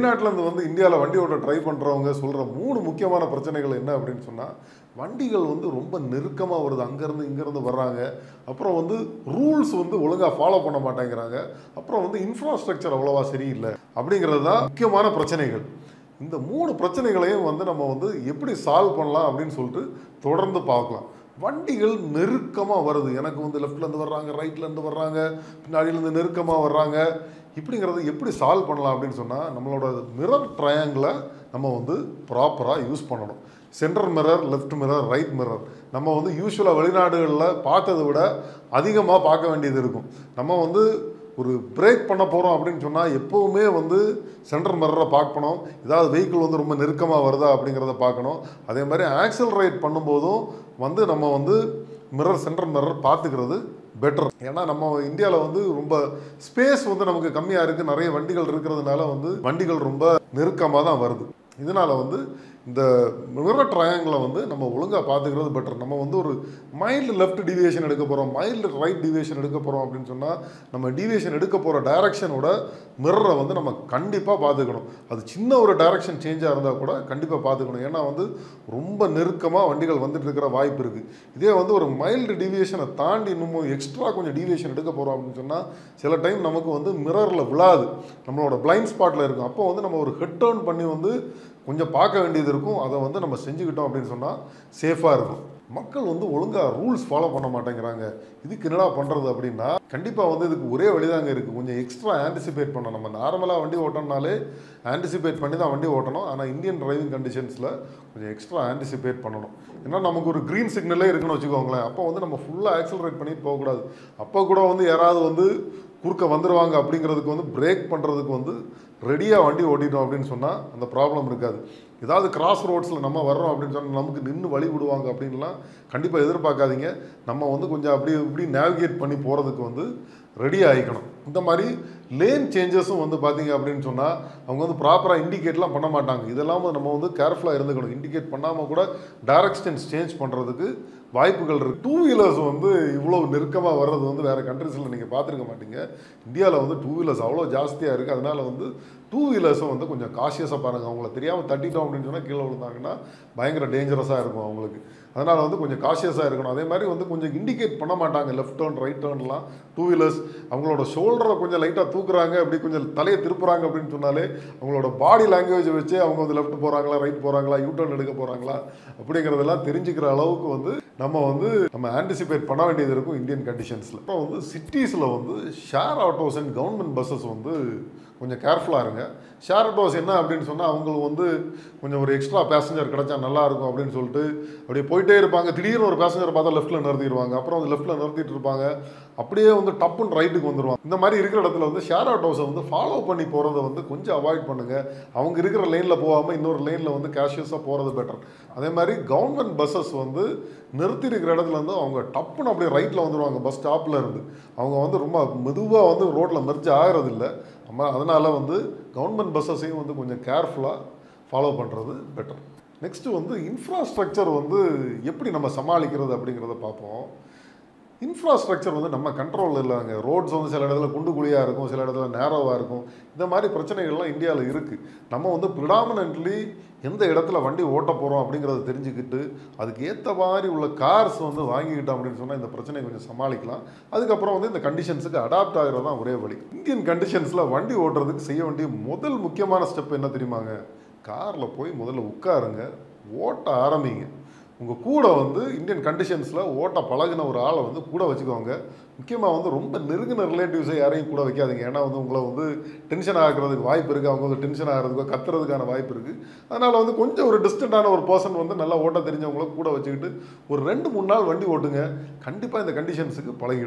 வெளிநாட்டிலேருந்து வந்து இந்தியாவில் வண்டி ஓட்ட ட்ரை பண்ணுறவங்க சொல்கிற 3 முக்கியமான பிரச்சனைகள் என்ன அப்படின்னு சொன்னால், வண்டிகள் வந்து ரொம்ப நெருக்கமாக வருது. அங்கேருந்து இங்கேருந்து வர்றாங்க. அப்புறம் வந்து ரூல்ஸ் வந்து ஒழுங்காக ஃபாலோ பண்ண மாட்டேங்கிறாங்க. அப்புறம் வந்து இன்ஃப்ராஸ்ட்ரக்சர் அவ்வளோவா சரியில்லை. அப்படிங்கிறது தான் முக்கியமான பிரச்சனைகள். இந்த 3 பிரச்சனைகளையும் வந்து நம்ம வந்து எப்படி சால்வ் பண்ணலாம் அப்படின்னு சொல்லிட்டு தொடர்ந்து பார்க்கலாம். வண்டிகள் நெருக்கமாக வருது. எனக்கு வந்து லெஃப்ட்லேருந்து வர்றாங்க, ரைட்லேருந்து வர்றாங்க, பின்னாடியிலேருந்து நெருக்கமாக வர்றாங்க. இப்படிங்கிறது எப்படி சால்வ் பண்ணலாம் அப்படின்னு சொன்னால், நம்மளோட மிரர் ட்ரையாங்கிளை நம்ம வந்து ப்ராப்பராக யூஸ் பண்ணணும். Centre mirror, left mirror, right mirror நம்ம வந்து யூஸ்வலாக வெளிநாடுகளில் பார்த்ததை விட அதிகமாக பார்க்க வேண்டியது இருக்கும். நம்ம வந்து ஒரு பிரேக் பண்ண போகிறோம் அப்படின்னு சொன்னால் எப்போவுமே வந்து சென்டர் மிரரை பார்க்கணும். ஏதாவது வெஹிக்கிள் வந்து ரொம்ப நெருக்கமாக வருதா அப்படிங்கிறத பார்க்கணும். அதே மாதிரி ஆக்சலரேட் பண்ணும்போதும் வந்து நம்ம வந்து மிரர், சென்டர் மிரர் பார்த்துக்கிறது பெட்டர். ஏன்னா நம்ம இந்தியாவில் வந்து ரொம்ப ஸ்பேஸ் வந்து நமக்கு கம்மியாக இருக்குது. நிறைய வண்டிகள் இருக்கிறதுனால வந்து வண்டிகள் ரொம்ப நெருக்கமாக தான் வருது. இதனால் வந்து இந்த மிரர் ட்ரையாங்கிளை வந்து நம்ம ஒழுங்காக பார்த்துக்கிறது பெட்டர். நம்ம வந்து ஒரு மைல்டு லெஃப்ட் டிவியேஷன் எடுக்க போகிறோம், மைல்டு ரைட் டிவியேஷன் எடுக்க போகிறோம் அப்படின்னு சொன்னால், நம்ம டிவியேஷன் எடுக்க போகிற டைரக்ஷனோட மிரரை வந்து நம்ம கண்டிப்பாக பார்த்துக்கணும். அது சின்ன ஒரு டைரக்ஷன் சேஞ்சாக இருந்தால் கூட கண்டிப்பாக பார்த்துக்கணும். ஏன்னா வந்து ரொம்ப நெருக்கமாக வண்டிகள் வந்துட்டு இருக்கிற வாய்ப்பு இருக்குது. இதே வந்து ஒரு மைல்டு டிவியேஷனை தாண்டி இன்னும் எக்ஸ்ட்ரா கொஞ்சம் டிவியேஷன் எடுக்க போகிறோம் அப்படின்னு சொன்னால், சில டைம் நமக்கு வந்து மிரரில் விழாது, நம்மளோட பிளைண்ட் ஸ்பாட்டில் இருக்கும். அப்போ வந்து நம்ம ஒரு ஹெட் டர்ன் பண்ணி வந்து கொஞ்சம் பார்க்க வேண்டியது இருக்கும். அதை வந்து நம்ம செஞ்சுக்கிட்டோம் அப்படின்னு சொன்னால் சேஃபாக இருக்கும். மக்கள் வந்து ஒழுங்காக ரூல்ஸ் ஃபாலோ பண்ண மாட்டேங்கிறாங்க. இதுக்கு என்னடா பண்ணுறது அப்படின்னா, கண்டிப்பாக வந்து இதுக்கு ஒரே வழிதாங்க இருக்குது. கொஞ்சம் எக்ஸ்ட்ரா ஆன்டிசிபேட் பண்ணணும். நம்ம நார்மலாக வண்டி ஓட்டணும்னாலே ஆன்டிசிபேட் பண்ணி தான் வண்டி ஓட்டணும். ஆனால் இந்தியன் டிரைவிங் கண்டிஷன்ஸில் கொஞ்சம் எக்ஸ்ட்ரா ஆன்டிசிபேட் பண்ணணும். ஏன்னா நமக்கு ஒரு க்ரீன் சிக்னலே இருக்குன்னு வச்சுக்கோங்களேன். அப்போ வந்து நம்ம ஃபுல்லாக ஆக்சலரேட் பண்ணிட்டு போகக்கூடாது. அப்போ கூட வந்து யாராவது வந்து குறுக்க வந்துடுவாங்க அப்படிங்கிறதுக்கு வந்து பிரேக் பண்ணுறதுக்கு வந்து ரெடியாக வண்டி ஓட்டிட்டோம் அப்படின்னு சொன்னால் அந்த ப்ராப்ளம் இருக்காது. ஏதாவது கிராஸ் ரோட்ஸில் நம்ம வர்றோம் அப்படின்னு சொன்னால் நமக்கு நின்று வழி விடுவாங்க அப்படின்லாம் கண்டிப்பாக எதிர்பார்க்காதீங்க. நம்ம வந்து கொஞ்சம் அப்படி இப்படி நேவிகேட் பண்ணி போகிறதுக்கு வந்து ரெடி ஆகிக்கணும். இந்த மாதிரி லேன் சேஞ்சஸும் வந்து பார்த்தீங்க அப்படின்னு சொன்னால் அவங்க வந்து ப்ராப்பராக இண்டிகேட்லாம் பண்ண மாட்டாங்க. இதெல்லாம் நம்ம வந்து கேர்ஃபுல்லாக இருந்துக்கணும். இண்டிகேட் பண்ணாமல் கூட டைரக்ஷன்ஸ் சேஞ்ச் பண்ணுறதுக்கு வாய்ப்புகள் இருக்குது. டூ வீலர்ஸ் வந்து இவ்வளோ நெருக்கமாக வர்றது வந்து வேறு கண்ட்ரீஸில் நீங்கள் பார்த்துருக்க மாட்டீங்க. இந்தியாவில் வந்து டூ வீலர்ஸ் அவ்வளோ ஜாஸ்தியாக இருக்குது. அதனால் வந்து டூ வீலர்ஸும் வந்து கொஞ்சம் காஷியஸாக பாருங்கள். அவங்கள தெரியாமல் தட்டிட்டோம் அப்படின்னு சொன்னால் கீழே விழுந்தாங்கன்னா பயங்கர டேஞ்சரஸாக இருக்கும் அவங்களுக்கு. அதனால் வந்து கொஞ்சம் காஷியஸாக இருக்கணும். அதே மாதிரி வந்து கொஞ்சம் இண்டிகேட் பண்ண மாட்டாங்க. லெஃப்ட் டர்ன், ரைட் டர்ன்லாம் டூ வீலர்ஸ் அவங்களோட ஷோல்டரை கொஞ்சம் லைட்டாக தூக்குறாங்க, அப்படி கொஞ்சம் தலையை திருப்புறாங்க அப்படின்னு சொன்னாலே அவங்களோட பாடி லாங்குவேஜை வச்சு அவங்க வந்து லெஃப்ட் போகிறாங்களா, ரைட் போகிறாங்களா, யூ டர்ன் எடுக்க போகிறாங்களா அப்படிங்கிறதெல்லாம் தெரிஞ்சுக்கிற அளவுக்கு வந்து நம்ம ஆன்டிசிபேட் பண்ண வேண்டியது இருக்கும் இந்தியன் கண்டிஷன்ஸில். அப்புறம் வந்து சிட்டிஸில் வந்து share autos and government buses வந்து கொஞ்சம் கேர்ஃபுல்லாக இருங்க. ஷேர் ஆட்டோஸ் என்ன அப்படின்னு சொன்னால் அவங்களுக்கு வந்து கொஞ்சம் ஒரு எக்ஸ்ட்ரா பேசஞ்சர் கிடச்சா நல்லாயிருக்கும் அப்படின்னு சொல்லிட்டு அப்படியே போயிட்டே இருப்பாங்க. திடீர்னு ஒரு பேசஞ்சர் பார்த்தா லெஃப்ட்டில் நிறுத்திடுவாங்க. அப்புறம் வந்து லெஃப்ட்டில் நிறுத்திட்டு இருப்பாங்க. அப்படியே வந்து டப்புன்னு ரைட்டுக்கு வந்துடுவாங்க. இந்த மாதிரி இருக்கிற இடத்துல வந்து ஷேர் ஆட்டோஸை வந்து ஃபாலோ பண்ணி போகிறத வந்து கொஞ்சம் அவாய்ட் பண்ணுங்கள். அவங்க இருக்கிற லைனில் போகாமல் இன்னொரு லைனில் வந்து கேஷியஸாக போகிறது பெட்டர். அதே மாதிரி கவர்மெண்ட் பஸ்ஸஸ் வந்து நிறுத்தி இருக்கிற இடத்துல இருந்து அவங்க டப்புன்னு அப்படியே ரைட்டில் வந்துடுவாங்க. பஸ் ஸ்டாப்பில் இருந்து அவங்க வந்து ரொம்ப மெதுவாக வந்து ரோட்டில் மெர்ஜ் ஆகிறதில்ல. அதனால் வந்து கவர்மெண்ட் பஸ்ஸஸையும் வந்து கொஞ்சம் கேர்ஃபுல்லாக ஃபாலோ பண்ணுறது பெட்டர். நெக்ஸ்ட்டு வந்து இன்ஃப்ராஸ்ட்ரக்சர் வந்து எப்படி நம்ம சமாளிக்கிறது அப்படிங்கிறத பார்ப்போம். இன்ஃப்ராஸ்ட்ரக்சர் வந்து நம்ம கண்ட்ரோலில் இல்லைங்க. ரோட்ஸ் வந்து சில இடத்துல குண்டு குழியாக இருக்கும், சில இடத்துல நேரோவாக இருக்கும். இந்த மாதிரி பிரச்சனைகள்லாம் இந்தியாவில் இருக்குது. நம்ம வந்து ப்ரிடாமினன்ட்லி எந்த இடத்துல வண்டி ஓட்ட போகிறோம் அப்படிங்கிறத தெரிஞ்சுக்கிட்டு அதுக்கு ஏற்ற மாதிரி உள்ள கார்ஸ் வந்து வாங்கிக்கிட்டோம் அப்படின்னு சொன்னால் இந்த பிரச்சனையை கொஞ்சம் சமாளிக்கலாம். அதுக்கப்புறம் வந்து இந்த கண்டிஷன்ஸுக்கு அடாப்ட் ஆகிறது தான் ஒரே வழி. இந்தியன் கண்டிஷன்ஸில் வண்டி ஓட்டுறதுக்கு செய்ய வேண்டிய முதல் முக்கியமான ஸ்டெப் என்ன தெரியுமாங்க? காரில் போய் முதல்ல உட்காருங்க, ஓட்ட ஆரம்பிங்க. உங்கள் கூட வந்து இந்தியன் கண்டிஷன்ஸில் ஓட்ட பழகின ஒரு ஆளை வந்து கூட வச்சுக்கோங்க. முக்கியமாக வந்து ரொம்ப நெருங்கின ரிலேட்டிவ்ஸை யாரையும் கூட வைக்காதீங்க. ஏன்னா வந்து உங்களை வந்து டென்ஷன் ஆகிறதுக்கு வாய்ப்பு இருக்குது. அவங்க வந்து டென்ஷன் ஆகிறதுக்கோ கத்துறதுக்கான வாய்ப்பு இருக்குது. அதனால் வந்து கொஞ்சம் ஒரு டிஸ்டன்டான ஒரு பர்சன் வந்து நல்லா ஓட்ட தெரிஞ்சவங்கள கூட வச்சுக்கிட்டு ஒரு 2-3 நாள் வண்டி ஓட்டுங்க. கண்டிப்பாக இந்த கண்டிஷன்ஸுக்கு பழகிடும்.